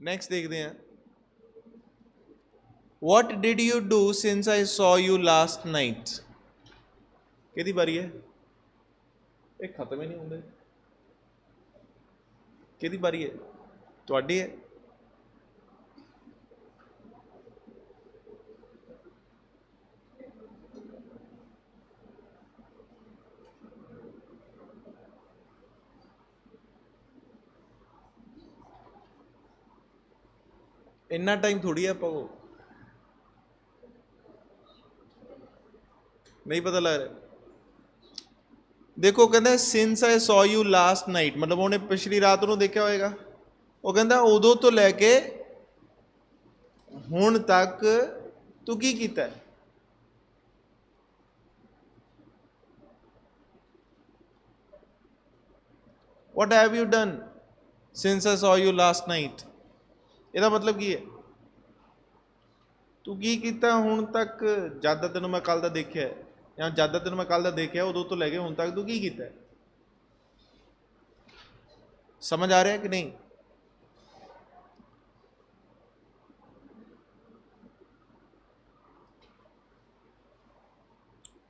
Next देखते हैं, what did you do since I saw you last night. किहदी बारी है, ये खत्म ही नहीं होंगे। किहदी बारी है, तुहाडी है। इन्ना टाइम थोड़ी है पाओ, नहीं पता लग रहा। देखो कहता since I saw you last night, मतलब उन्हें पिछली रात ਨੂੰ देखा होएगा। वो कहता उदों तो लैके हुण तक तू की कीता है। What have you done since I saw you last night? ਇਹਦਾ मतलब ਕੀ है, तू की कीता हुण तक, जद दा तैनूं मैं कल दा देखिया है, या जद दा तैनूं मैं कल दा देखिया उदों तो लैके हुण तक तू की कीता है। समझ आ रहा है कि नहीं।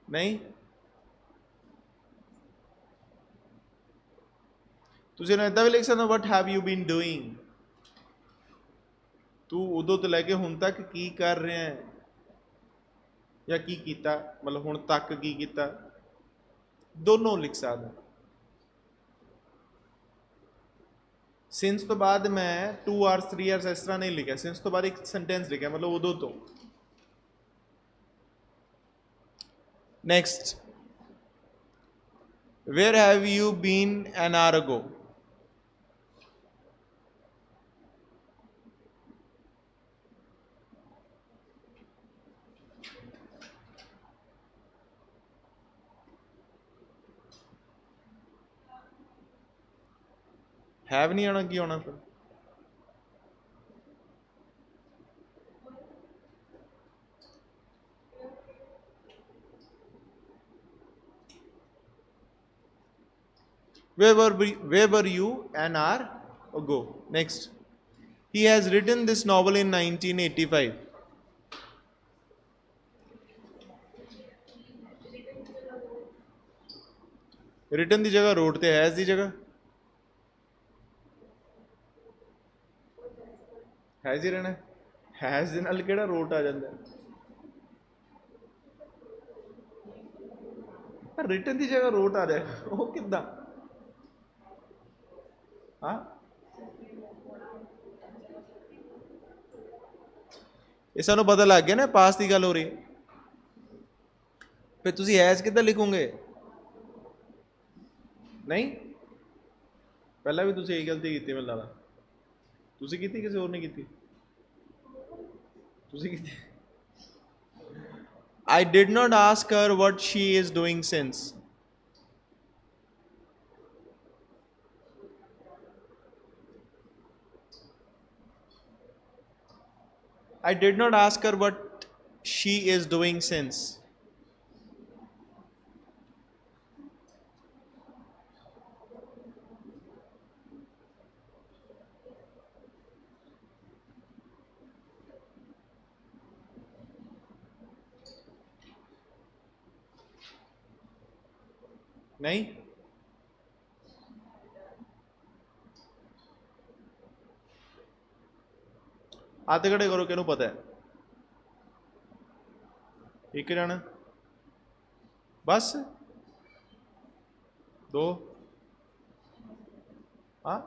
नहीं तुसीं इदां भी लिख सकते, what have you been doing, तू उदों तो लैके हुण तक की कर रहा है, या की कीता, मतलब हुण तक की कीता, दोनों लिख सकदा। सिंस तो बाद मैं 2 आवर्स 3 आवर्स इस तरह नहीं लिखा, सिंस तो बाद एक सेंटेंस लिखा, मतलब उदों तो। Next, where have you been an hour ago. Have नहीं आना, की आना फिर। where were you an hour ago? Next, he has written this novel in 1985. Written की जगह रोड ते हैज की जगह हैज ही रहना। हैज दे नाल किहड़ा रोट आ जाता है, रिटन की जगह रोट आ जाए वो किदा। हाँ ये सानू पता लग गया ना, पास की गल हो रही। फिर तुसी हैज किदा लिखोगे। नहीं पहला भी तुसी यही गलती की, मैं लगता तुसी की, किसी और ने की, तुसी की। I did not ask her what she is doing since. I did not ask her what she is doing since. नहीं हाथ खड़े करो, किहनूं पता है। एक जन बस, दो। हाँ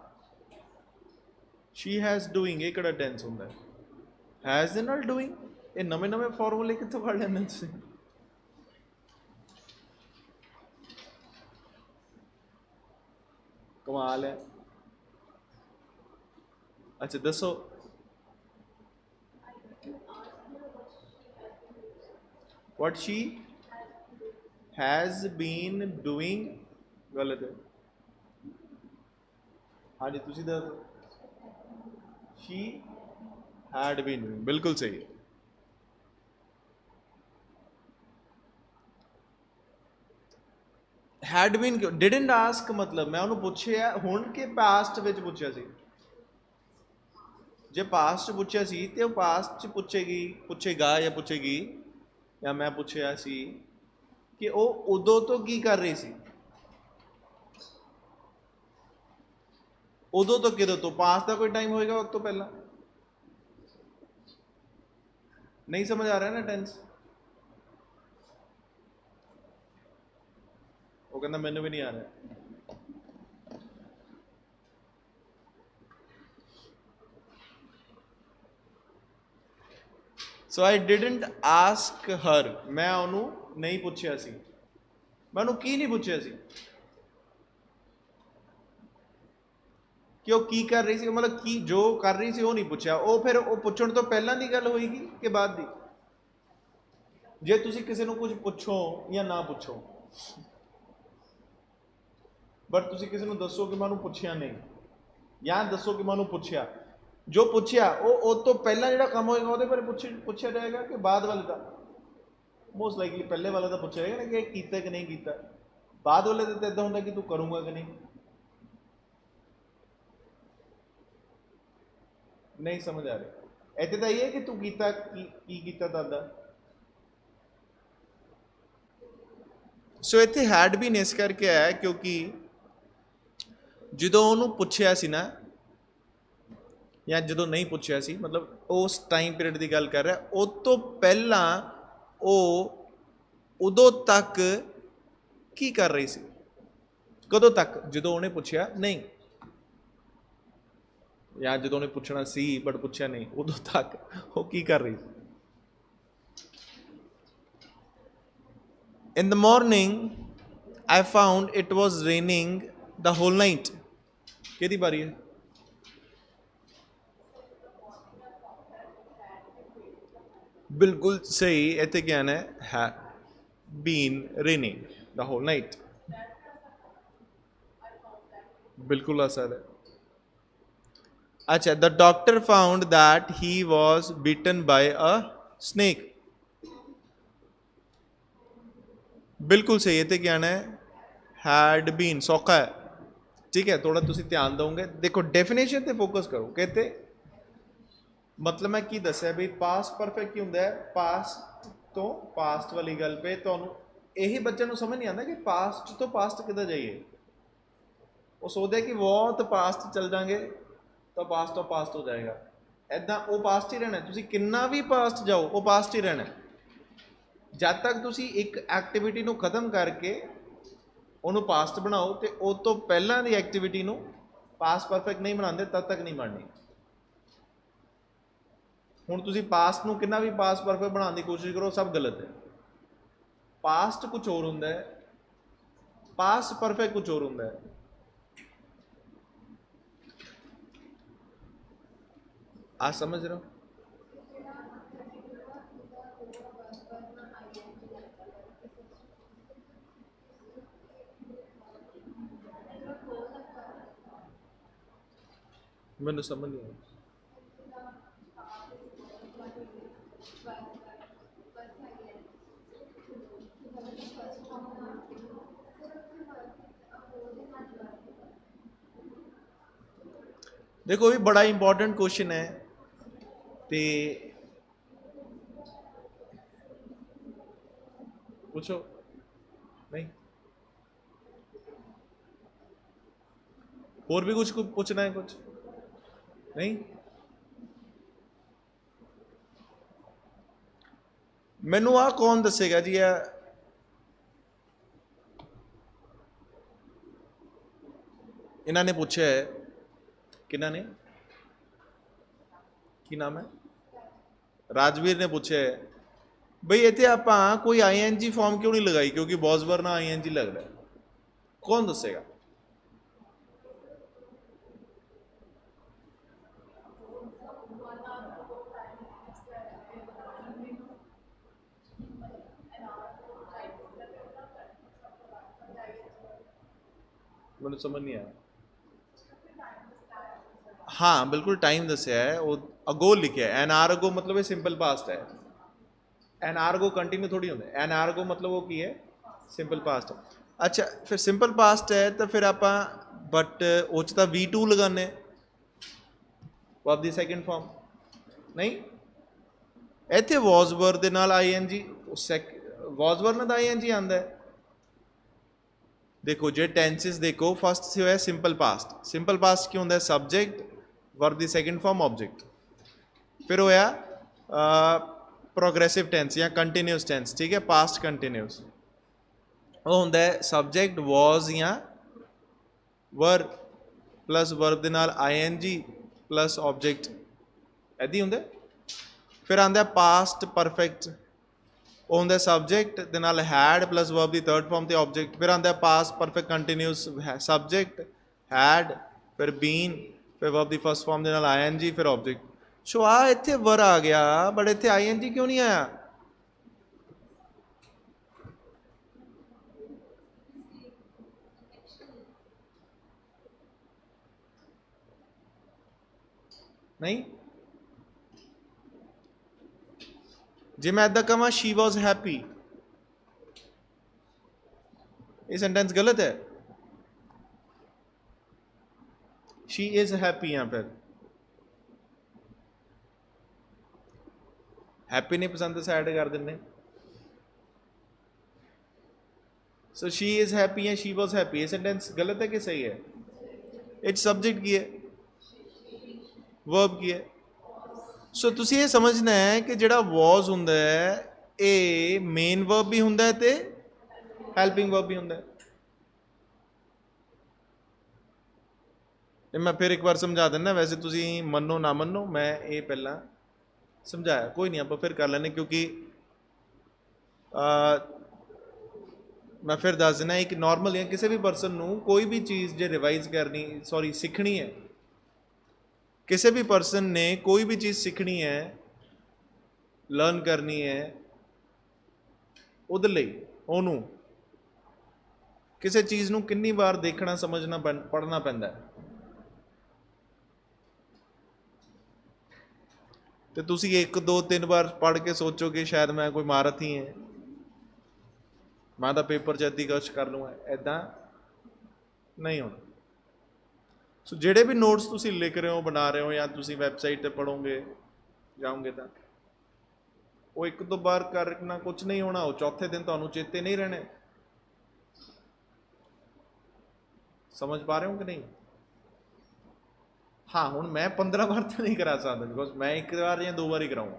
शी हैज डूइंग, ये किहड़ा टेंस होंदा है, हैज दे नाल डूइंग। ये नवे नवे फॉर्मूले कित्थों कढ लैंदे तुसीं। कमाल है। अच्छा दसो, what she has been doing गलत है। हाँ जी तुसी दस, she had been doing, बिल्कुल सही है। हैड बीन डिडंट आस्क, मतलब मैं उन्होंने पूछया हुण के past which पूछया C. J past पुछया सी ते वो पास्ट च पुछेगा या पुछेगी या मैं पुछया सी कि वो उदों तो की कर रही सी, उदों तो किदों तो, पास्ट का कोई टाइम होएगा उस तो पहला। नहीं समझ आ रहा है ना टेंस? वो कहना मैंने भी नहीं आ रहा। सो आई डिडंट आस्क हर, मैं उन्होंने नहीं पूछया सी, मैं उन्होंने की नहीं पूछया सी कि वो की कर रही सी, मतलब की जो कर रही सी वो नहीं पूछया। वो फिर वो पूछण तो पहला दी गल होएगी कि बाद दी? जे तुसी किसी को कुछ पूछो या ना पूछो, बट तुसी किसी को दसो कि मैं उन्होंने पूछया नहीं, या दसो कि मैं उन्होंने पूछया, जो पूछया वो तो पहला जो काम होएगा वो पर पूछया जाएगा कि बाद वाले का? मोस्ट लाइकली पहले वाले का पूछा जाएगा ना कि कीता कि नहीं कीता। बाद वाले तो इदा होंगे कि तू करूंगा कि नहीं। नहीं समझ आ रही? इतने तो ये है कि तू कीता की कीता दादा। सो इतने हैड भी इस करके है क्योंकि जो उन्होंने पूछया सी ना, या जो नहीं पूछया सी, मतलब उस टाइम पीरियड की गल कर रहा, उस तो पहला वो उदों तक की कर रही सी? कदों तक? जो उन्हें पूछया नहीं, या जो उन्हें पूछना सी बट पूछया नहीं, उदों तक वो की कर रही सी? In the morning I found it was raining the whole night. किहदी बारी है? बिल्कुल सही, इतने क्या है been raining the whole night। बिल्कुल आसान है। अच्छा, the doctor found that he was bitten by a snake। बिल्कुल सही, इतने क्या है had been, सौखा है। ठीक है, थोड़ा तुसी ध्यान दोगे, देखो डेफिनेशन ते फोकस करो। कहते मतलब मैं की दस्या भी पास्ट परफेक्ट की होंगे, पास्ट तो पास्ट वाली गल पे तो यही बच्चे को समझ नहीं आता कि पास्ट तो पास्ट किधर जाइए। वो सोचते कि बहुत पास्ट चल जाएंगे तो पास्ट तो पास्ट हो जाएगा, ऐदा वो पास्ट ही रहना। तुसी कितना भी पास्ट जाओ वो पास्ट ही रहना। जब तक तुसी एक एक्टिविटी को खत्म करके उन्होंने पास्ट बनाओ तो उस तो पहला की एक्टिविटी को पास्ट परफेक्ट नहीं बनाते तद तक नहीं बननी। हुण तुसी पास्ट को कितना भी पास्ट परफेक्ट बनाने की कोशिश करो, सब गलत है। पास्ट कुछ और होंदा है, पास्ट परफेक्ट कुछ और होंदा है। आप समझ रहे हो? मैंने समझ नहीं आया। देखो भी बड़ा इंपॉर्टेंट क्वेश्चन है, ते पूछो। नहीं और भी कुछ पूछना है? कुछ नहीं? मैनू आ कौन दसेगा जी? इन्होंने पूछा है, किन्ना ने, की नाम है, राजवीर ने पूछा है बई इतने आप कोई ING फॉर्म क्यों नहीं लगाई, क्योंकि बॉसबर ना ING लग रहा है। कौन दसेगा? मैंने समझ नहीं आया। हाँ बिल्कुल टाइम दसिया है, वो अगो लिखा है। एन आर अगो मतलब सिंपल पास्ट है। एन आर अगो कंटिन्यू थोड़ी होंगे। एन आर अगो मतलब वो की है सिंपल पास्ट। अच्छा फिर सिंपल पास्ट है तो फिर आप बट वो V2 लगाने, वर्ब दी सेकंड फॉर्म नहीं, इत्थे वॉज वर दे नाल ING वॉज वर नाल ING आंदा है। देखो जे टेंसेस देखो फर्स्ट से होया सिंपल पास्ट की होंदा है subject verb the second form object, फिर होया प्रोग्रेसिव टेंस या कंटिन्यूस टेंस, ठीक है, पास्ट कंटिन्यूस, वो होंदा है सब्जेक्ट वॉज या वर्ब प्लस वर्ब दे नाल ING प्लस ऑब्जेक्ट, ऐदी होंदा है। फिर आंदा पास्ट परफेक्ट, वो होंदा सब्जेक्ट दे नाल had plus verb the third form ते ऑब्जेक्ट, फिर आंदा past perfect continuous subject had फिर बीन फिर वर्ब दी फर्स्ट फॉर्म दे नाल ING फिर ऑब्जेक्ट। सो आ इत्थे वर आ गया बट इत्थे ING क्यों नहीं आया? नहीं, जे मैं इदा कहां शी वॉज हैप्पी, ये सेंटेंस गलत है। शी इज हैप्पी, या फिर हैप्पी नहीं पसंद साइड कर देने। सो शी इज हैप्पी या शी वॉज हैप्पी, ये सेंटेंस गलत है कि सही है? इट सब्जेक्ट की है, वर्ब की है। सो तुसी ये समझना है कि जिहड़ा वॉज हुंदा है ये मेन वर्ब भी हुंदा है ते हैल्पिंग वर्ब भी हुंदा है। मैं फिर एक बार समझा देना, वैसे तुसी मनो ना मनो, मैं ये पहला समझाया, कोई नहीं आप फिर कर लेने, क्योंकि मैं फिर दस देना एक नॉर्मल या किसी भी परसन नू कोई भी चीज़ जे रिवाइज करनी सॉरी सीखनी है, किसी भी परसन ने कोई भी चीज़ सीखनी है लर्न करनी है, उहदे लई ओनू किसी चीज़ नू कितनी बार देखना समझना पढ़ना पैंदा है। तो तुसी एक दो तीन बार पढ़ के सोचो कि शायद मैं कोई महारत ही है, मैं तो पेपर च अद्धी कुछ कर लूँगा, ऐदा नहीं होना। सो जेडे भी नोट्स तुसी लिख रहे हो बना रहे हो या तुसी वैबसाइट पर पढ़ोगे जाओगे तो वो एक दो बार करना कुछ नहीं होना, वो चौथे दिन तुहानू चेते नहीं रहने। समझ पा रहे हो कि नहीं? हाँ हुण मैं 15 बार तो नहीं करा सकता, बिकॉज मैं एक बार या दो बार ही कराऊंगा।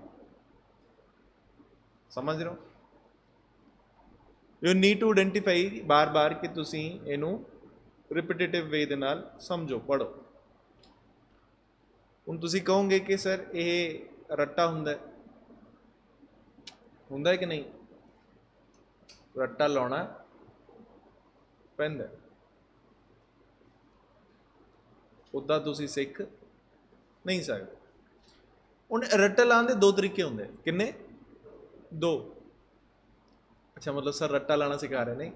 समझ रहे हो? यू नीड टू आइडेंटिफाई बार बार कि तुसी इनू रिपीटेटिव वे दे नाल समझो पढ़ो। हुण तुसी कहोगे कि सर ये रट्टा हुंदा है कि नहीं? रट्टा लाउणा पैंदा, उदा तुसी सिख नहीं सकते। हुण रट्टा लाने दे दो तरीके होंदे, किन्ने? दो। अच्छा मतलब सर रट्टा लाना सिखा रहे नहीं?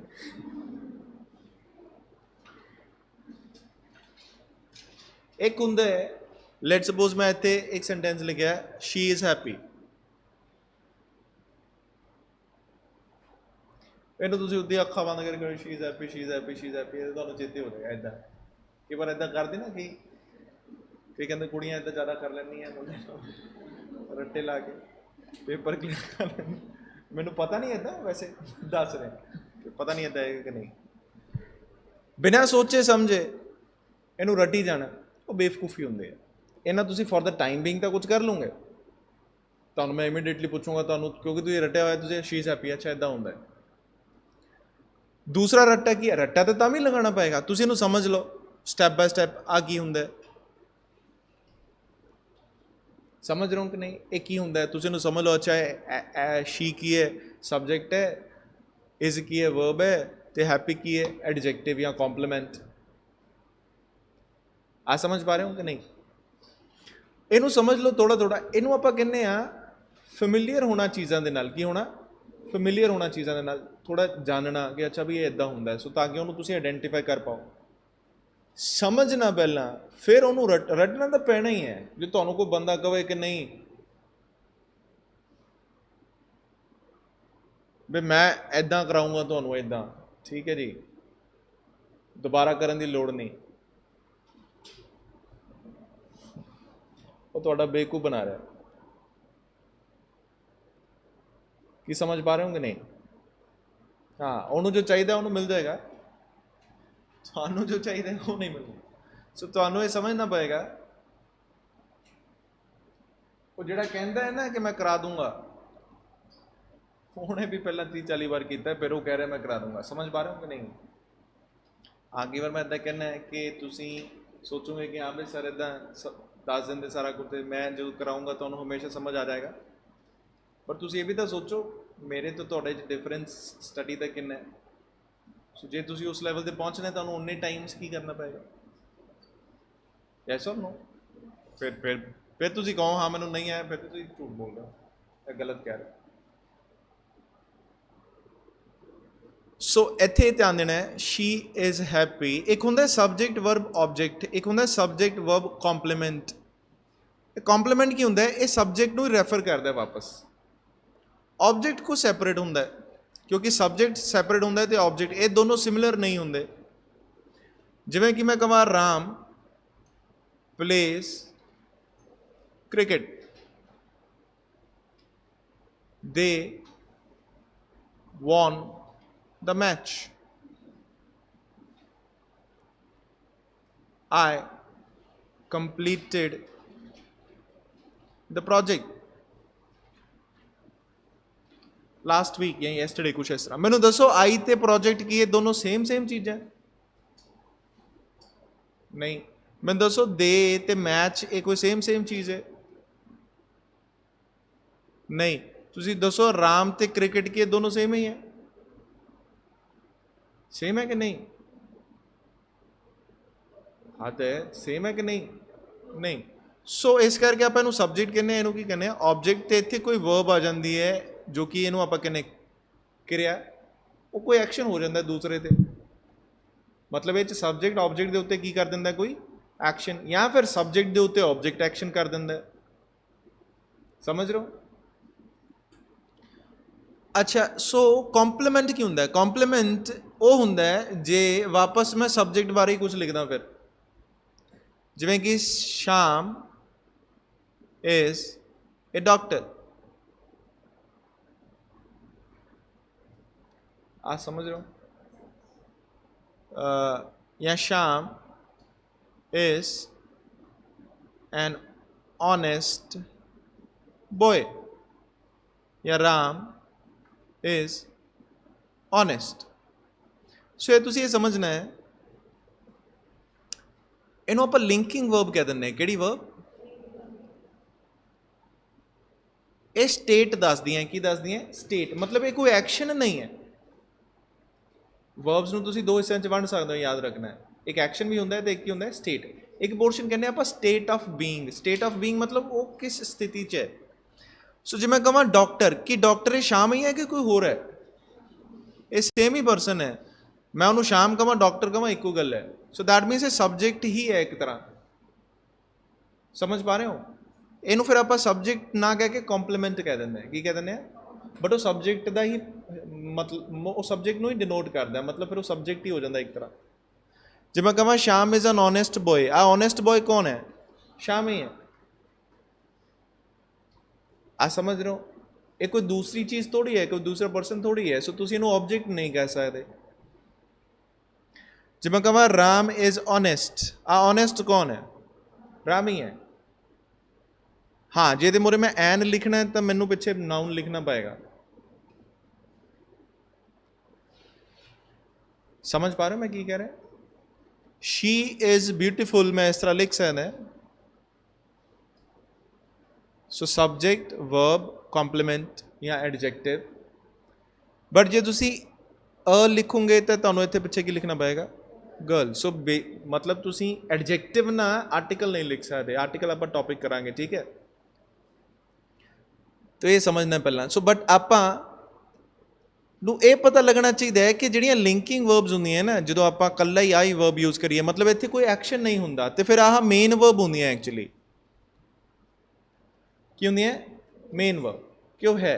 एक हुंदा है, लेट सपोज मैं इत्थे एक सेंटेंस लिखा शी इज हैप्पी, इन्हू तुसी उद्दी अखा बंद करके she is happy she is happy she is happy, तुहानू चेते हो जाएगा। इदा कई बार इदा कर दी ना कि कहते कुड़ियां इदा ज़्यादा कर लैंदियां मुंडे रट्टे ला के पेपर क्लियर कर लैंदे। मैनू पता नहीं इदा, वैसे दस रहे पता नहीं इदा है कि नहीं। बिना सोचे समझे इनू रटी जाना वो बेवकूफ़ी होंदी है। इन्ना तुसी फॉर द टाइम बीइंग तो कुछ कर लूँगे, तुहानू मैं इमीडिएटली पूछूंगा तुहानू, क्योंकि तुसीं रटिया होया तुसीं शी इज हैप्पी, अच्छा इदा होंदा है। दूसरा रट्टा की है, रट्टा तो भी लगाना पएगा, तुसीं इनू समझ लो स्टैप बाय स्टैप आ की हुंदा है। समझ रहे हो कि नहीं? एक ही होंदा है, तुसीं इनू समझ लो। अच्छा शी की है सब्जेक्ट है, इज की है वर्ब है, तो हैप्पी की है एडजेक्टिव या कॉम्प्लीमेंट। आ समझ पा रहे हो कि नहीं? इनू समझ लो थोड़ा थोड़ा। इनू आपां कहने आ फैमिलीयर होना चीज़ों के नाल, की होना फैमिलीयर होना चीज़ों के नाल, थोड़ा जानना कि अच्छा भी ये इदा होंदा है, सो ताकि उन्होंने तुसीं आइडेंटिफाई कर पाओ। समझना पहला, फिर उन्होंने रटना तो पैना ही है। जो तुहानू कोई बंदा कहे कि नहीं भी मैं इदा कराऊंगा तुहानू इदा, ठीक है जी, दोबारा करने की लोड़ नहीं। वो तुहाडा बेवकूफ़ बना रहा है। कि समझ पा रहे हो कि नहीं? हाँ, उन्होंने जो चाहिए उन्होंने मिल जाएगा, थानू जो चाहिए वो नहीं मिलना। सो थानू ये समझना पएगा, वो जिहड़ा कहता है ना कि मैं करा दूंगा, उन्हें भी पहला 30-40 बार किया, फिर वो कह रहे मैं करा दूंगा। समझ पा रहे हो कि नहीं? हाँ, कई बार मैं इदा कहना है कि तुसी सोचोगे कि हाँ भाई सर इदा दस दिन सारा कुछ, मैं जो कराऊंगा तो हमेशा समझ आ जाएगा। पर तुसी ये भी तो सोचो, मेरे तो तुहाडे च डिफरेंस स्टडी का कितना है। सो जे तुसी उस लैवल ते पहुंचना है तो उन्ने टाइम्स की करना पएगा। यस और नो? फिर तुसी कहो हाँ मैनू नहीं आया, फिर तो तुसी झूठ बोल रहे हो या गलत कह रहे हो। सो ਇੱਥੇ ਧਿਆਨ ਦੇਣਾ ਹੈ, she is happy। ਇੱਕ ਹੁੰਦਾ ਸਬਜੈਕਟ ਵਰਬ ਆਬਜੈਕਟ, ਇੱਕ ਹੁੰਦਾ ਸਬਜੈਕਟ ਵਰਬ ਕੰਪਲੀਮੈਂਟ। ਕੰਪਲੀਮੈਂਟ ਕੀ ਹੁੰਦਾ ਹੈ? ਇਹ ਸਬਜੈਕਟ ਨੂੰ ਰੈਫਰ ਕਰਦਾ ਵਾਪਸ। ਆਬਜੈਕਟ ਕੋ ਸੈਪਰੇਟ ਹੁੰਦਾ ਹੈ, ਕਿਉਂਕਿ ਸਬਜੈਕਟ ਸੈਪਰੇਟ ਹੁੰਦਾ ਤੇ ਆਬਜੈਕਟ, ਇਹ ਦੋਨੋਂ ਸਿਮਿਲਰ ਨਹੀਂ ਹੁੰਦੇ। ਜਿਵੇਂ ਕਿ ਮੈਂ ਕਹਾਂ Ram place cricket, they won the match, I completed the project last week या yesterday, कुछ इस तरह। मैनू दसो आई ते प्रोजेक्ट की, ये दोनों सेम चीज़ है? नहीं। मैं दसो दे ते मैच ये कोई सेम चीज़ है? नहीं। तुसी दसो राम ते क्रिकेट की, दोनों सेम ही है? सेम है कि नहीं? हाँ तो सेम है कि नहीं? नहीं। सो इस करके आप इनू सबजैक्ट कहने, इनू की कहने ऑब्जेक्ट, तो इत्थे कोई वर्ब आ जाती है जो कि इनू आप कहने क्रिया, वो कोई एक्शन हो जाता है दूसरे ते। मतलब ये सबजैक्ट ऑब्जेक्ट के उत्ते की कर दिंदा कोई एक्शन, या फिर सबजैक्ट के उत्ते ऑब्जेक्ट एक्शन कर दिंदा है। समझ रहे हो? अच्छा, सो कॉम्पलीमेंट की होंगे? कॉम्पलीमेंट वो होंगे जे वापस मैं सबजैक्ट बारे कुछ लिखदा, फिर जिवें कि श्याम इज ए डॉक्टर। आप समझ रहे हो? या Shyam is an honest boy, या राम इज ऑनेस्ट। सो ये समझना है, इनू आप लिंकिंग वर्ब कह दें। कि वर्ब? ये स्टेट दस दियाँ, की दस दियाँ? स्टेट। मतलब ये कोई एक्शन नहीं है। वर्ब्स नूं तुसीं दो हिस्सों च वंड सकते हो, याद रखना है। एक एक्शन भी होंदा है तो एक की होंदा है स्टेट। एक पोर्शन कहने आप state of being. State of being मतलब वो किस स्थिति च है। सो जे मैं कहां डॉक्टर, कि डॉक्टर ये शाम ही है कि कोई होर है? ये सेम ही पर्सन है। मैं उन्होंने शाम कहां डॉक्टर कहां एक गल है। सो दैट मीनस ये सबजैक्ट ही है एक तरह। समझ पा रहे हो? इनू फिर आप सबजैक्ट ना कह के कॉम्पलीमेंट कह देंगे। की कह दें? बट वो सबजैक्ट का ही मतलब वो सबजैक्ट ही डिनोट करता है, मतलब फिर वो सबजैक्ट ही हो जाता एक तरह। जब मैं कहां Shyam is an honest boy, uh honest boy कौन है? श्याम ही है। आ समझ रहे हो? ये कोई दूसरी चीज़ थोड़ी है, कोई दूसरा पर्सन थोड़ी है। सो तुम इनू ऑब्जेक्ट नहीं कह सकते। जब मैं कहां Ram is honest, uh honest कौन है? राम ही है। हाँ, जे मोरे मैं एन लिखना है तो मैनू पिछे नाउन लिखना पएगा। समझ पा रहे हो मैं की कह रहा? शी इज ब्यूटीफुल मैं इस तरह लिख सकता है। सो सबजैक्ट वर्ब कॉम्पलीमेंट या एडजैक्टिव। बट जे तुसी अ लिखोगे तो तुहानू इत्थे पिछे की लिखना पएगा? गर्ल। सो मतलब तुसी एडजैक्टिव ना आर्टिकल नहीं लिख सकते। आर्टिकल आप टॉपिक करांगे, ठीक है? तो ये समझना पहला। सो बट आपां नूं ये पता लगना चाहिए कि जिहड़ियां लिंकिंग वर्ब्स होंदियां ना, जो आप कल्ला ही आई वर्ब यूज़ करिए, मतलब इत्थे कोई एक्शन नहीं हुंदा, तो फिर आह मेन वर्ब होंदियां एक्चुअली। की होंदियां? Main verb. क्यों है?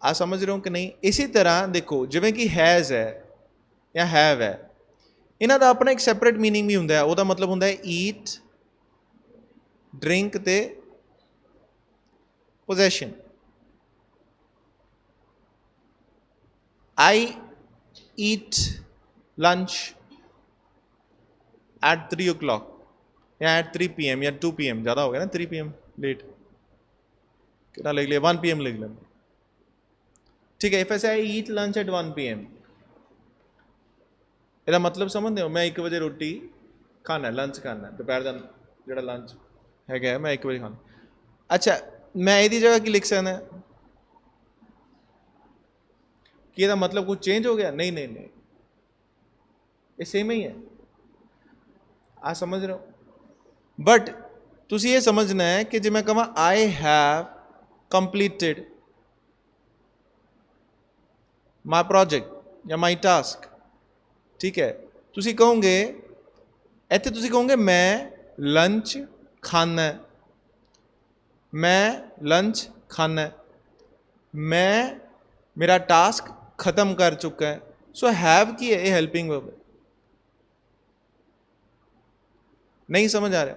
आ समझ रहे हो कि नहीं? इसी तरह देखो, जिवें कि हैज़ है या हैव है, इन्हां दा अपना एक सैपरेट मीनिंग भी हुंदा है। उहदा मतलब हुंदा है ईट, ड्रिंक ते पोजेशन। आई ईट लंच एट 3 o'clock या एट 3 PM या 2 PM, ज़्यादा हो गया ना 3 PM, लेट कितना लिख लिया, 1 PM लिख लें, ठीक है। इफ ऐसे आई ईट लंच एट 1 PM, ਇਹਦਾ मतलब समझते हो, मैं 1 बजे रोटी खाना, लंच खाना, दोपहर का जो लंच है मैं 1 बजे खाना। अच्छा, मैं यदी जगह की लिख सकना कि ਇਹਦਾ मतलब कुछ चेंज हो गया? नहीं नहीं नहीं, ये सेम ही है, आ समझ रहे हो। बट तुसी ये समझना है कि जो मैं कहा I have completed my project या माई टास्क, ठीक है, तुसी कहोगे इत्थे, तुसी कहोगे मैं लंच खाना, मैं लंच खाना, मैं मेरा टास्क खत्म कर चुका है। सो हैव की है, ये हेल्पिंग वर्ब है। नहीं समझ आ रहा?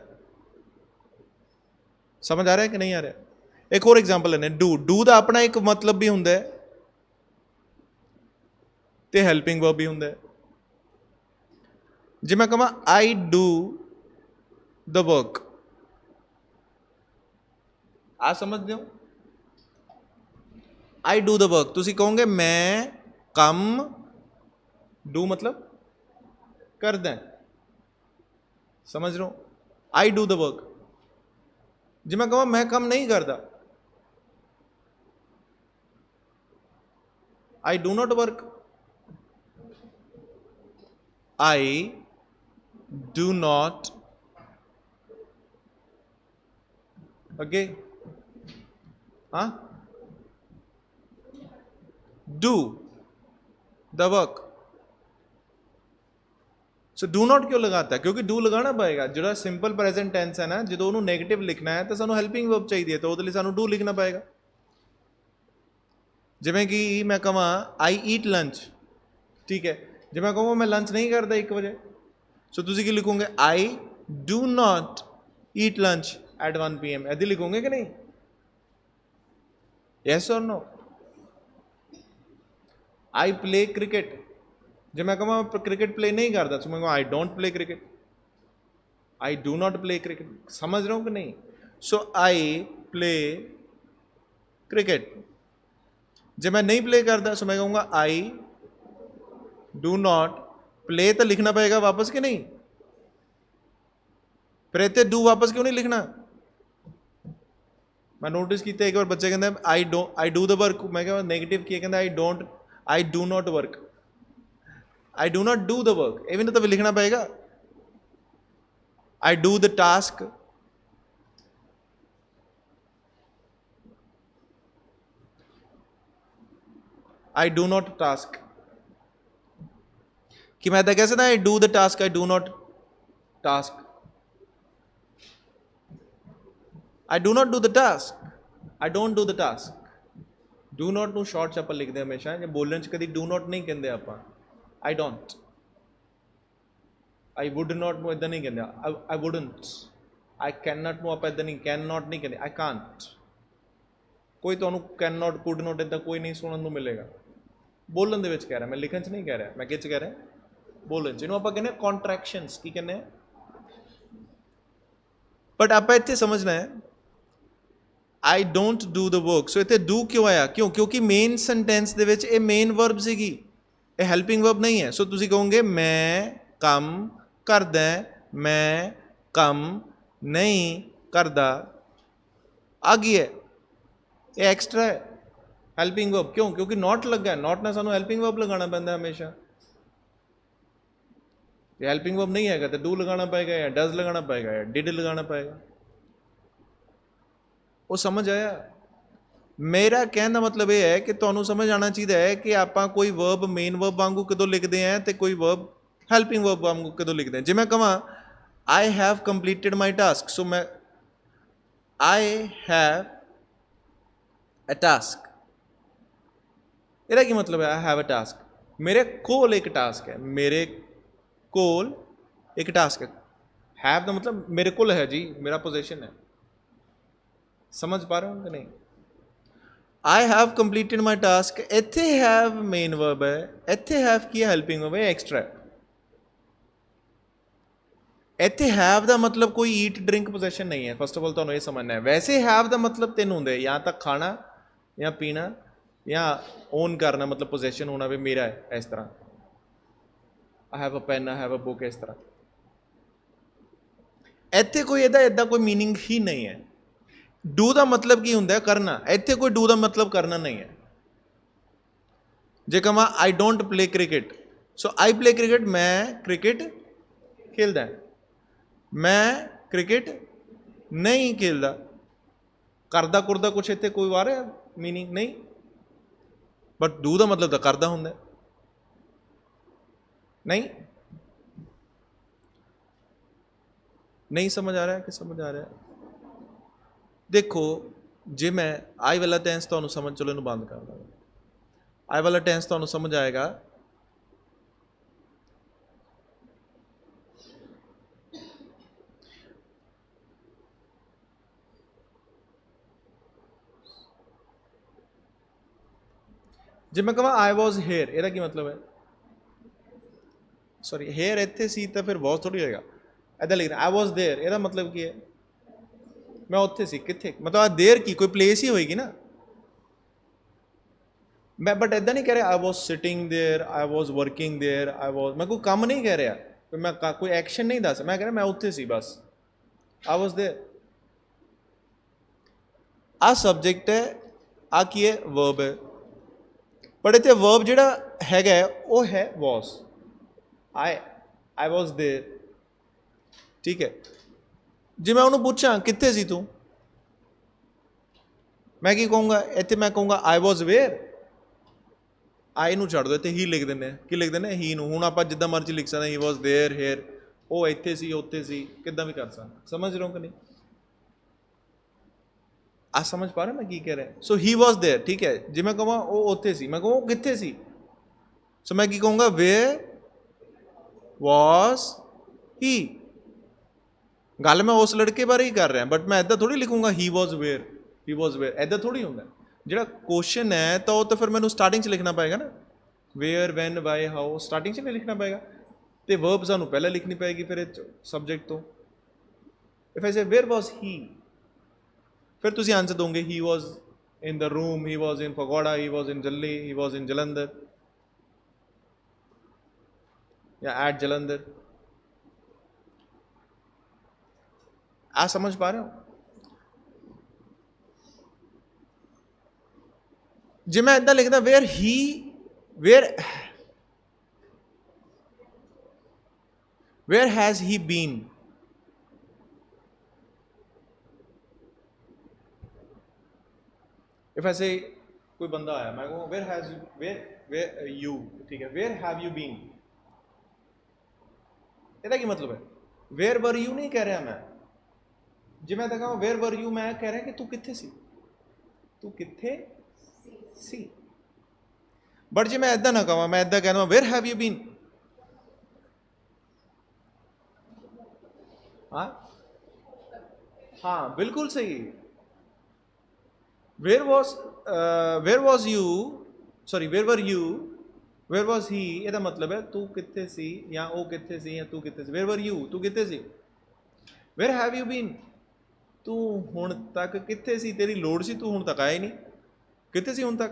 समझ आ रहा है कि नहीं आ रहा? एक और एग्जाम्पल लेने, डू। डू का अपना एक मतलब भी होंगे ते हेल्पिंग वर्ब भी होंगे। जे मैं कहा आई डू द वर्क, आ समझते हो? आई डू द वर्क, तुसी कहोगे मैं कम, डू मतलब करदा, समझ रहे हो? I do the work. जे मैं कहूँ मैं कम नहीं करता, I do not work, I do not, okay, हाँ, do the work. So do not क्यों लगाता है? क्योंकि डू लगाना पड़ेगा। जो सिंपल प्रेजेंट टेंस है ना, जो उन्होंने नेगेटिव लिखना है तो सानू हेल्पिंग वर्ब चाहिए, तो वो सानू डू लिखना पड़ेगा। जिमें कि मैं कहा आई ईट लंच, ठीक है, जो मैं कहूँ मैं लंच नहीं करता 1 बजे, सो तुसी की लिखोगे I do not eat lunch at 1 PM, ऐसे लिखोगे कि नहीं? यस और नो? आई प्ले क्रिकेट, जब मैं कहूँ क्रिकेट प्ले नहीं करता, तो मैं कहूँ I don't play cricket, I do not play cricket. समझ रहा हूँ कि नहीं? सो आई प्ले क्रिकेट। जब मैं नहीं प्ले करता, सो मैं कहूँगा आई डू नॉट प्ले, तो लिखना पड़ेगा वापस कि नहीं? फिर इतने डू वापस क्यों नहीं लिखना? मैं नोटिस किया एक बार बच्चे कहते आई डू द वर्क, मैं क्या नेगेटिव किया, कहते आई do not work, I do not do the work, ये भी तो लिखना पड़ेगा। आई do the task, I do not task, कि मैं कैसे ना आई do the task, I do not task, I do not do the task, I don't do the task. Do not ਨੂੰ ਸ਼ਾਰਟ ਚ ਆਪਾਂ ਲਿਖਦੇ ਹਮੇਸ਼ਾ, ਜੇ ਬੋਲਣ ਚ ਕਦੀ ਡੂ ਨॉट ਨਹੀਂ ਕਹਿੰਦੇ ਆਪਾਂ, I don't, I would not ਨੂੰ ਇਦਾਂ ਨਹੀਂ ਕਹਿੰਦੇ, I wouldn't, I can not ਨੂੰ ਆਪਾਂ ਇਦਾਂ ਨਹੀਂ, कैन नॉट नहीं ਕਹਿੰਦੇ, आई कांट। कोई ਤੁਹਾਨੂੰ कैन नॉट कुड नॉट इदा कोई नहीं सुनने ਨੂੰ मिलेगा। बोलन ਦੇ ਵਿੱਚ ਕਹਿ ਰਿਹਾ मैं, लिखण ਚ नहीं कह रहा, मैं किस कह रहा बोलन, ਜਿਹਨੂੰ ਆਪਾਂ ਕਹਿੰਦੇ कॉन्ट्रैक्शंस की कहने। बट आप इतने समझना है I don't do the work. So इतने डू क्यों आया? क्यों? क्योंकि मेन सेंटेंस दे विच ये मेन वर्ब सीगी, ये हेल्पिंग वर्ब नहीं है। सो तुसी कहोगे मैं काम करदा, मैं काम नहीं करदा, आ गई है, ये एक्स्ट्रा है हेल्पिंग वर्ब। क्यों? क्योंकि नॉट लगा है, नॉट ना सानू हेल्पिंग वर्ब लगाना पैंदा हमेशा। ये हेल्पिंग वर्ब नहीं है तो डू लगाना पड़ेगा, या डज लगाना पड़ेगा, या डिड लगाना पड़ेगा। वो समझ आया? मेरा कहने का मतलब यह है कि तुहानू समझ आना चाहिए कि आप कोई वर्ब मेन वर्ब वांगू कदों लिखते हैं तो कोई वर्ब हेल्पिंग वर्ब वांगू कदों लिखते हैं। जे मैं कहा I have completed my task, so मैं आई हैव ए टास्क, ਇਹਦਾ ਕੀ मतलब है? आई हैव ए टास्क, मेरे कोल एक टास्क है, मेरे कोल एक टास्क है। हैव का मतलब मेरे कोल है जी, मेरा पोजीशन है, समझ पा रहे हो कि नहीं? आई हैव कंप्लीटेड माई टास्क, इत्थे हैव मेन वर्ब है, इत्थे हैव की हेल्पिंग वर्ब है एक्स्ट्रा। इत्थे हैव का मतलब कोई ईट ड्रिंक पोजैशन नहीं है, फर्स्ट ऑफ ऑल तुहानूं ये समझना है। वैसे हैव का मतलब तीन होंगे, या तो खाना या पीना या ओन करना, मतलब पोजैशन होना भी मेरा है, इस तरह I have a pen, I have a book, इस तरह। इत्थे कोई इदा कोई मीनिंग ही नहीं है। डू का मतलब की होंगे करना, इत्थे कोई डू का मतलब करना नहीं है। जे कहा I don't play cricket, so I play cricket, मैं क्रिकेट खेलदा, मैं क्रिकेट नहीं खेलता। करदा कुरदा कुछ इत्थे कोई आ रहा मीनिंग नहीं, बट डू का मतलब तो करदा होंगे नहीं। नहीं समझ आ रहा है कि समझ आ रहा है? देखो जे मैं आई वाला टेंस तो समझ, चलो इन्हू बंद कर दूँगा। आई वाला टेंस तो समझ आएगा, जे मैं कहा आई वॉज हेयर, यदा की मतलब है, सॉरी हेयर इत्थे सी तो फिर वॉज थोड़ी होएगा, इदा लिखना आई वॉज देयर, यदा मतलब की है मैं उत्थे सी, कित्थे मतलब देयर की कोई प्लेस ही होएगी ना। मैं बट इदा नहीं कह रहा I was sitting there, I was working there, I was, मैं कोई काम नहीं कह रहा, मैं कोई एक्शन नहीं दस, मैं कह रहा मैं उत्थे सी बस, आई वॉज देयर। आ सब्जेक्ट है, आ की है वर्ब है, बट इतने वर्ब जिहड़ा हैगा वो है वॉज, आई वॉज देयर, ठीक है। जे मैं उन्होंने पूछा कित्थे सी तू, मैं की कहूँगा, इतने मैं कहूँगा आई वॉज वेयर, आई नूं छड्ड दो, इत्थे ही लिख देने, की लिख देने ही नूं, हुण आपां जिद्दां मर्जी लिख सकते, ही वॉज देयर हेयर, वो इत्थे सी उत्थे सी, किद्दां भी कर सकते, समझ रहे हो कि नहीं? आ समझ पा रहे मैं की कह रहा है? सो ही वॉज देयर, ठीक है। जे मैं कਹਾਂ वो उत्थे सी, मैं कहूँ कित्थे सी, सो मैं की कहूँगा वेयर वॉज ही। गल मैं उस लड़के बारे ही कर रहा, बट मैं इदा थोड़ी लिखूंगा he was where, he was where, इदा थोड़ी होंगे। जो क्वेश्चन है तो फिर मैं स्टार्टिंग से लिखना पाएगा ना, where when why how, starting से नहीं लिखना पाएगा, तो वर्ब सानू पहले लिखनी पएगी फिर सब्जेक्ट तो। इफ आई से वेयर वॉज ही, फिर तुम आंसर दोगे he was in the room, he was in Phagwara, he was in Jalli, he was in Jalandhar या एट जलंधर। आ समझ पा रहे हो? जे मैं इदा लिखदा where he, where has he been, if ऐसे कोई बंदा आया, मैं कहूँ वेयर हैज, वेयर यू, ठीक है, वेयर हैव यू बीन, ਇਹਦਾ ਕੀ मतलब है? वेयर वर यू नहीं कह रहा मैं, जे मैं कहा वेयर वर यू, मैं कह रहा कि तू कित्थे सी, तू कित्थे सी। बट जे मैं इदा ना कहा, मैं इदा कह दूँ वेयर हैव यू बीन, हाँ हाँ बिल्कुल सही। Where was you, sorry where were you, where was he, यदा मतलब है तू कित्थे सी, या वो कित्थे सी, या तू कित्थे सी। वेयर वर यू, तू कित्थे सी। वेयर हैव यू बीन, तू हुण तक कित्थे सी, तेरी लोड़ सी, तू हुण तक आया ही नहीं, कित्थे सी हुण तक।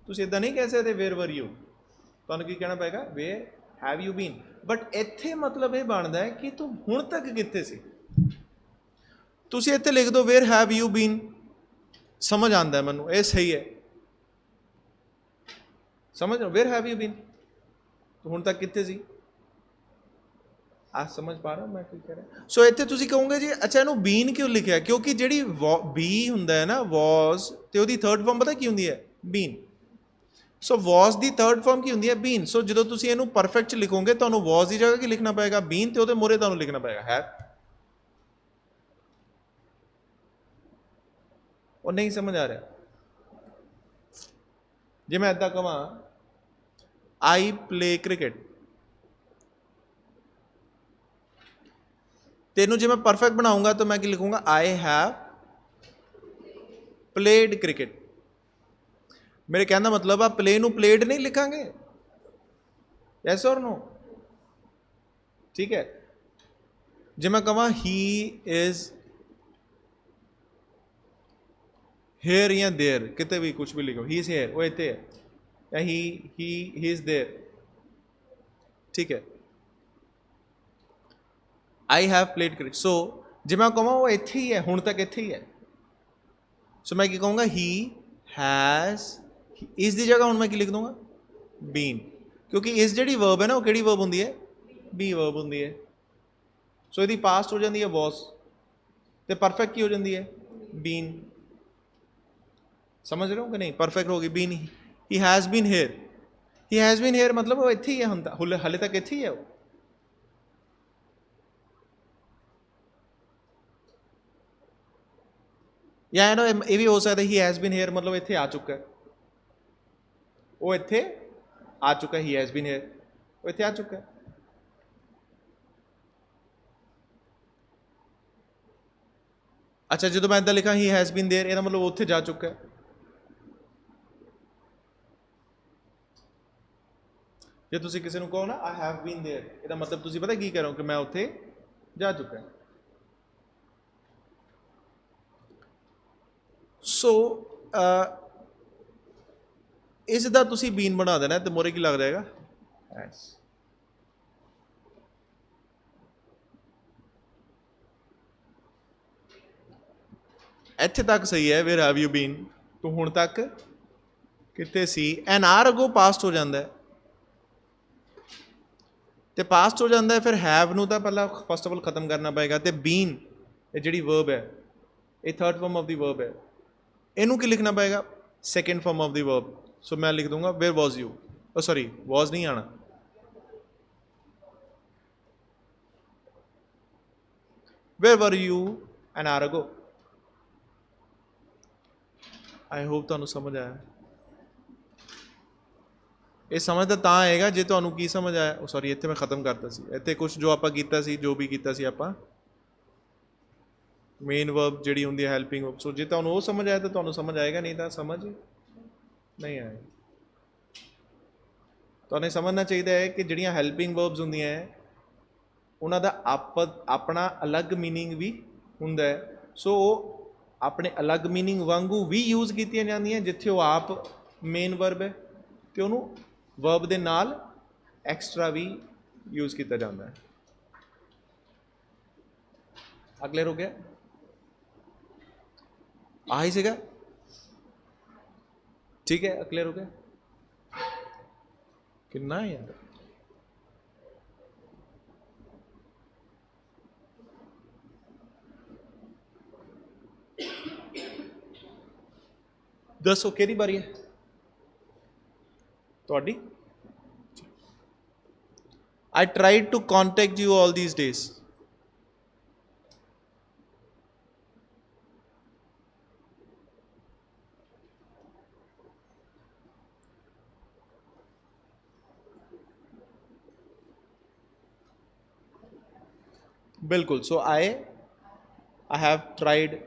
तुसीं इदां नहीं कह सकते वेयर वर यू, तुहानूं की कहना पेगा where have you been. But इत्थे मतलब ये बनता है कि तू हुण तक कित्थे सी। तुसीं इत्थे लिख दो वेयर हैव यू बीन, समझ आता है मैनूं, ये सही है, समझ लो वेयर हैव यू बीन, तो हुण तक कित्थे सी। आ समझ पा रहे हो मैं क्या कह रहा? सो इत्थे तुसीं कहोगे जी अच्छा इहनूं बीन क्यों लिखिया, क्योंकि जिहड़ी बी हुंदा है ना वॉज, ते ओहदी थर्ड फॉर्म पता की हुंदी है बीन। सो वॉज की थर्ड फॉर्म की होंगी है बीन। सो जो तुम इनू परफेक्ट च लिखोगे तो वॉज की जगह की लिखना पएगा बीन, तो मोरे तुम लिखना पएगा है। और नहीं समझ आ रहा, जे मैं इदा कह आई प्ले क्रिकेट, तेनों जे मैं परफेक्ट बनाऊंगा तो मैं कि लिखूंगा आई हैव played cricket। मेरे कहने का मतलब आ प्ले नू played नहीं लिखांगे, yes or no? ठीक है, जे मैं कहा ही इज हेयर या देयर, कितने भी कुछ भी लिखो, ही इज हेयर, वो इतने है, या ही इज देयर, ठीक है। आई हैव प्लेड क्रिकेट, सो जे मैं कहा वो इत्थे ही है, हुण तक इत्थे ही है, सो मैं की कहूँगा ही हैज़, इस दी जगह हुण मैं की लिख दूंगा बीन, क्योंकि इस जिहड़ी वर्ब है ना वो किहड़ी वर्ब हुंदी है, बी वर्ब हुंदी है। सो यदि पास्ट हो जाती है वॉस, तो परफेक्ट की हो जाती है बीन, समझ रहे हो कि नहीं, परफेक्ट होगी been. He has been here, he has been here मतलब वो इत्थे ही है, हुण हले तक इत्थे ही है वो। या यू नो ये भी हो सकता है ही हैज़ बीन हेयर मतलब इत्थे आ चुका है, वो इत्थे आ चुका है, ही हैज़ बीन हेयर वो इत्थे आ चुका है। अच्छा जो मैं इदा लिखा ही हैज़ बीन देयर, ਇਹਦਾ मतलब उत्थे जा चुका है। ਜੇ ਤੁਸੀਂ ਕਿਸੇ ਨੂੰ ਕਹੋ ਨਾ आई हैव बीन देयर, ਇਹਦਾ मतलब ਤੁਸੀਂ पता ਕੀ कह रहे हो कि मैं उत्थे जा चुका है। सो इस दा तुसी बीन बना देना तो मोरे की लग जाएगा एस। ਇੱਥੇ तक सही है, वेयर हैव यू बीन, तो हुण तक कितने सी, एन आर अगो पास्ट हो जाता है, तो पास्ट हो जाता है, फिर हैव नू तो पहला फस्ट ऑफ ऑल खत्म करना पेगा, तो बीन ये जिहड़ी वर्ब है ये third form of the verb है, इनू की लिखना पेगा second form of the verb. So मैं लिख दूंगा where was you, sorry was नहीं आना, where were you an hour ago. I hope तुहानू समझ आया, ये समझ तो आएगा जे तुहानू की समझ आया। सॉरी इत्थे मैं खत्म करता सी, इत्थे कुछ जो आपां कीता सी, जो भी कीता सी आपां मेन वर्ब जिहड़ी हुंदी है हैल्पिंग वर्ब। सो जे तुहानू वो समझ आया तो तुहानू समझ आएगा, नहीं तो समझ नहीं आएगा। तुहानू समझना चाहिए है कि जिहड़ियां हैल्पिंग वर्ब्स हुंदियां है उन्हां दा अपना अलग मीनिंग भी हुंदा है। सो अपने अलग मीनिंग वांगू भी यूज़ कीतियां जांदियां, जिथे वो आप मेन वर्ब है तो उन्होंने वर्ब के नाल एक्सट्रा भी यूज़ किया जाता है। क्लियर हो गया, आही सीगा, ठीक है क्लियर हो गया कितना यार। दसो कि बारी है थोड़ी। I tried to contact you all these days. बिल्कुल, so I have tried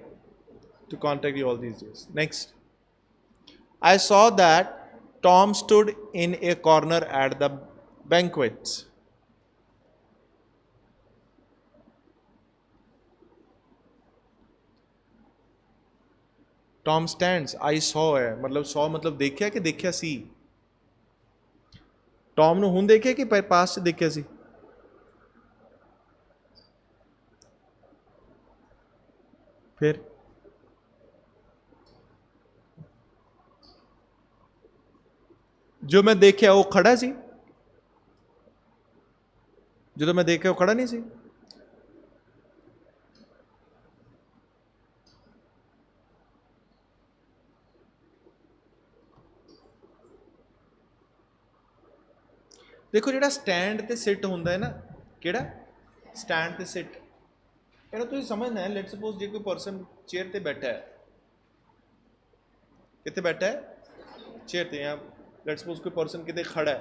to contact you all these days. Next, I saw that Tom stood in a corner at the banquet. Tom stands, I saw है मतलब saw मतलब देखिया कि देखिया सी, Tom नू हुण देखिया कि पास्ट देखिया सी, फिर जो मैं देखिया वो खड़ा सी, जो मैं देखिया वो खड़ा नहीं सी। देखो जो स्टैंड ते सिट होंदा है ना, केड़ा स्टैंड ते सिट, ये तुम समझना है। लेट सपोज जो कोई परसन चेयर ते बैठा है, कितने बैठा है चेयर ते, या लेट सपोज कोई परसन कितने खड़ा है,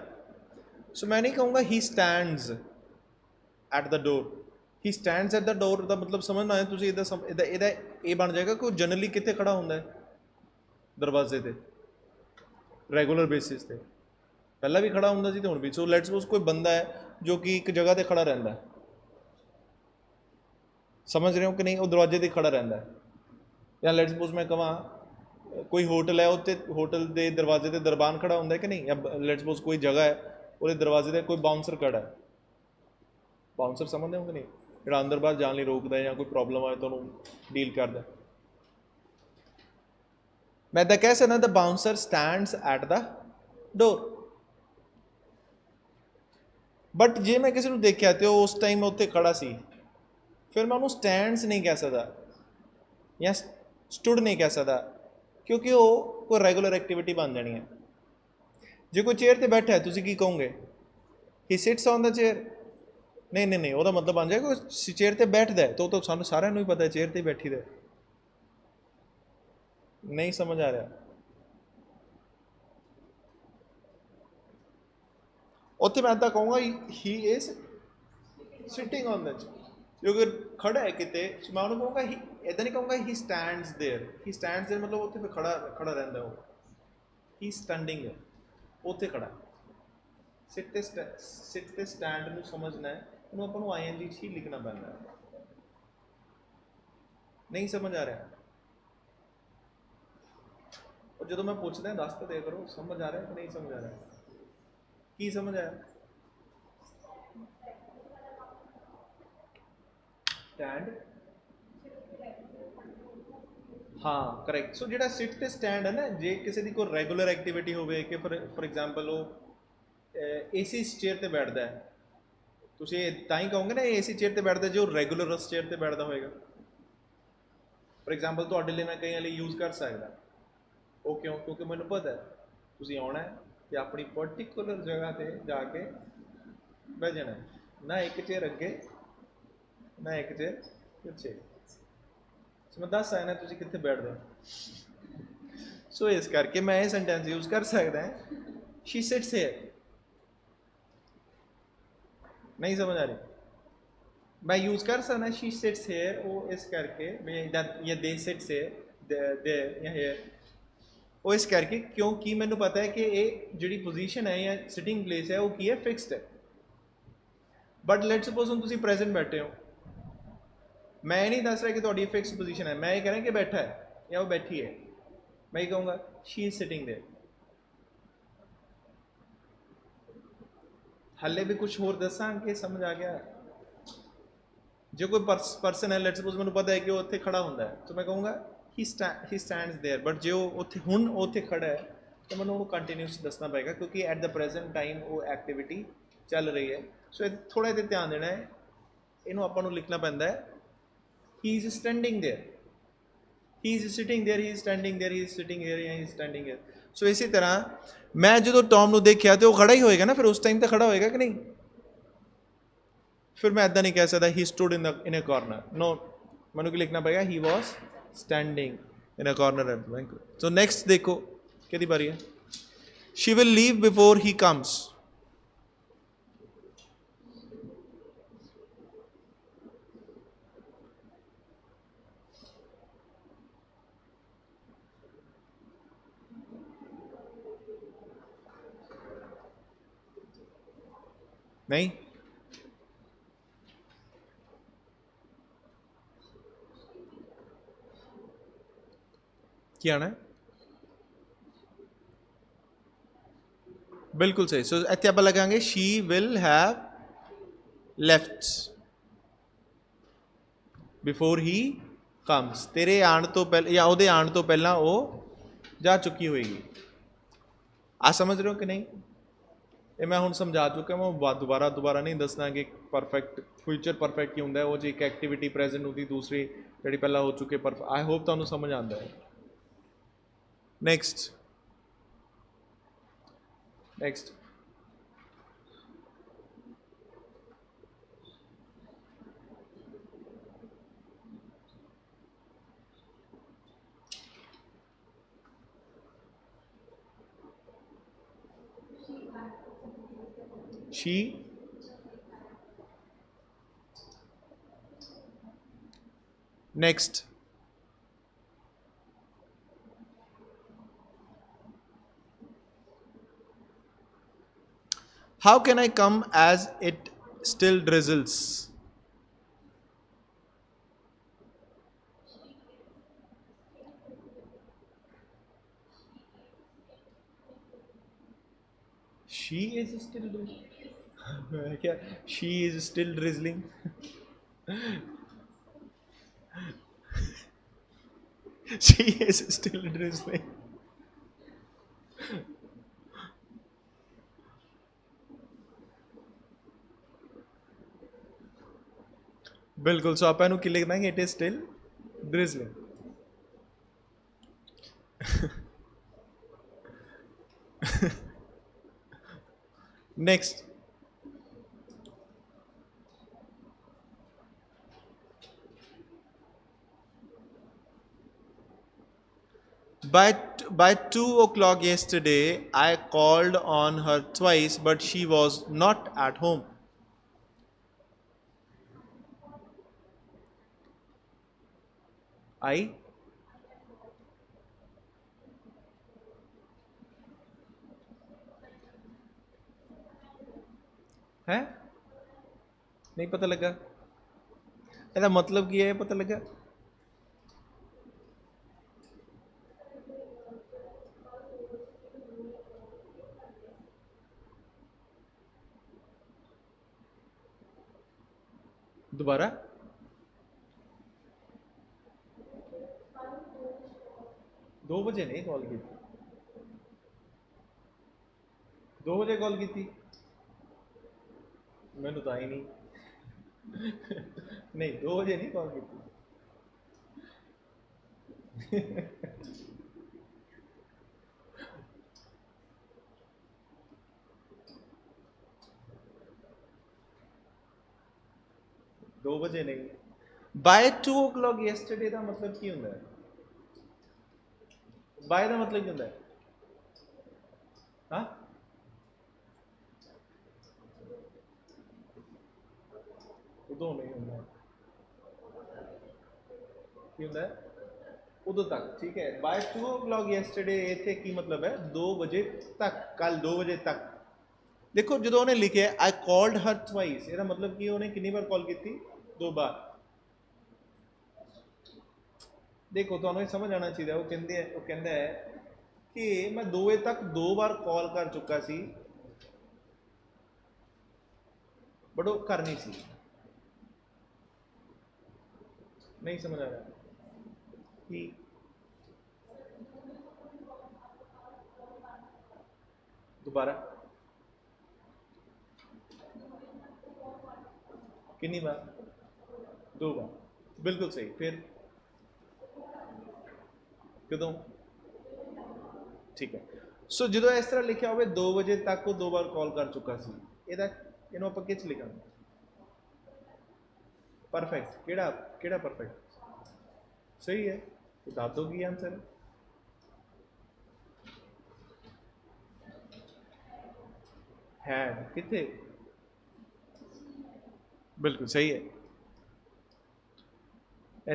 सो मैं नहीं कहूँगा he stands at the door, he stands at the door का मतलब समझना है तुझे, ये बन जाएगा कि जनरली कितने खड़ा होंदा है, दरवाजे ते रेगुलर बेसिस ते पहला भी खड़ा होंदा सी ते हुण भी। सो लेट्स सपोज कोई बंदा है जो कि एक जगह ते खड़ा रहिंदा है, समझ रहे हो कि नहीं, वो दरवाजे ते खड़ा रहिंदा है। या लेट्स सपोज मैं कहां कोई होटल है, उत्ते होटल के दरवाजे ते दरबान खड़ा होंदा है कि नहीं, या लेट्स सपोज कोई जगह है वो दरवाजे ते कोई बाउंसर खड़ा है, बाउंसर समझते हो कि नहीं, जो अंदर बाहर जाने लिए रोकता है या कोई प्रॉब्लम आए तो डील करता है। मैं इदा कह सकता the bouncer stands at the door. But जे मैं किसी को देखा तो उस टाइम उत्ते खड़ा सी, फिर मैं उन्होंने स्टैंड्स नहीं कह सकता या स्टूड नहीं कह सकता, क्योंकि वो कोई रेगुलर एक्टिविटी बन जानी है। जो कोई चेयर पर बैठा है तुम की कहोगे he sits on the chair, नहीं नहीं नहीं, वह मतलब बन जाएगा चेयर पर बैठता है तो सानू सारे ही पता है चेयर पर बैठी दे। नहीं समझ आ रहा, उत्थे मैं इदा कहूँगा ही is sitting on the chair. जो अगर खड़ा है किते मैं उन्होंने कहूँगा इदा नहीं कहूँगा he stands there, he stands there मतलब उत्थे फिर खड़ा खड़ा रहता है वो, ही स्टैंडिंग है उत्थे खड़ा। सिट ते स्टैंड में समझना है उन्होंने अपन ING ही लिखना पैंदा है। नहीं समझ आ रहा, और जो मैं पूछदा दस तो दे करो समझ आ रहा है कि नहीं समझ आ रहा है, की समझ आया? स्टैंड, हाँ करेक्ट। सो जो सिट ते स्टैंड है ना, जे किसी की कोई रेगुलर एक्टिविटी हो कि फॉर एग्जाम्पल वो AC चेयर पर बैठता है, तुम ताई कहोगे ना AC चेयर पर बैठता है जो रेगुलर उस चेयर पर बैठता होएगा। फॉर एग्जाम्पल तो लिए मैं कई लिए यूज़ कर सकता, वो क्यों? क्योंकि मैंने पता है तुम आना है कि अपनी पर्टिकुलर जगह पर जाके बह जाना है, ना एक चेयर अगे ना एक चेयर पिछे। मैं दस आया ना तुम कितने बैठ दो। सो इस करके मैं ये सेंटेंस यूज कर सकता है शी सिट्स हियर। नहीं समझ आ रही, मैं यूज कर सकता शी सिट्स हियर वो इस करके या दे सिट्स हियर वो इस करके क्योंकि मैंने पता है कि ये जी पोजीशन है या सिटिंग प्लेस है वो की है फिक्सड है। बट लेट्स सपोज हम तुम प्रेजेंट बैठे हो, मैं नहीं दस रहा कि थोड़ी फिक्स पोजीशन है, मैं ये कह रहा कि बैठा है या वो बैठी है, मैं ये कहूँगा शी इज सिटिंग देयर। हले भी कुछ होर दसा कि समझ आ गया? जो कोई परसन है लेट्स सपोज मैंने पता है कि वो उत्थे खड़ा होंदा है तो मैं कहूँगा ही स्टैंड्स देयर, बट जो उत्थे हुण उत्थे खड़ा है तो मैं उन्होंने कंटिन्यूस दसना पेगा क्योंकि एट द प्रेजेंट टाइम वो एक्टिविटी चल रही है। सो थोड़ा इहते ध्यान देना है, इन्हों आपां नूं लिखना पैंदा है he is standing there, he is sitting there, he is standing there, he is sitting there या he is standing there. So इसी तरह मैं जो टॉम नूं देखिया तो वो खड़ा ही होएगा ना, फिर उस टाइम तो खड़ा होएगा कि नहीं। फिर मैं इदा नहीं कह सकता he stood in a corner, no, मैंने की लिखना पड़ेगा he was standing in a corner at the bank. So next देखो कि बारी है, she will leave before he comes. नहीं क्या आना है, बिल्कुल सही। सो इतने आप लगाएंगे she will have left before he comes, तेरे आने तो पहले या ਉਹਦੇ आने तो पहला वो जा चुकी होएगी। आ समझ रहे हो कि नहीं? ये मैं हूँ समझा चुका, मैं दोबारा दोबारा नहीं दसना कि परफेक्ट फ्यूचर परफेक्ट की होंगे, वो जी एक एक्टिविटी प्रेजेंट होती दूसरी जी पहला हो चुके परफेक्ट। आई होप तुहानू समझ आता है। Next next she next How can I come as it still drizzles? She is still drizzling. क्या she is still drizzling? She is still drizzling. बिल्कुल, सो ਆਪਾਂ ਇਹਨੂੰ ਕੀ ਲਿਖਣਾ ਹੈ? It is still drizzling. Next. By 2 o'clock yesterday, I called on her twice, but she was not at home. I है नहीं पता लगा ਇਹਦਾ मतलब ਕੀ ਹੈ पता लगा दोबारा 2 बजे नहीं कॉल की 2 बजे कॉल की थी मैंने तो आई नहीं नहीं 2 बजे नहीं कॉल की थी 2 बजे नहीं बाय 2 o'clock yesterday का मतलब की होता है बाय का मतलब की होता है हाँ उदों नहीं होता की होता है उदों तक ठीक है बाय 2 o'clock yesterday इतने की मतलब है 2 बजे तक कल 2 बजे तक देखो जो उन्हें लिखे आई कॉल्ड हर ट्वाइस ਇਹਦਾ मतलब कि उन्हें कितनी बार कॉल की थी 2 बार देखो तो हमें समझ आना चाहिए वो कहता है कि मैं 2 बजे तक 2 बार कॉल कर चुका सी बट वो करनी सी नहीं समझ आ रहा कि दोबारा कितनी बार 2 बार बिल्कुल सही फिर कदों ठीक है सो जो इस तरह लिखा हो 2 बजे तक वो 2 बार कॉल कर चुका सी ਇਹਨੂੰ ਆਪਾਂ ਕਿੱਚ ਲਿਖਾਂਗੇ परफेक्ट केड़ा केड़ा परफेक्ट सही है तो दस दो की आंसर है कितने बिल्कुल सही है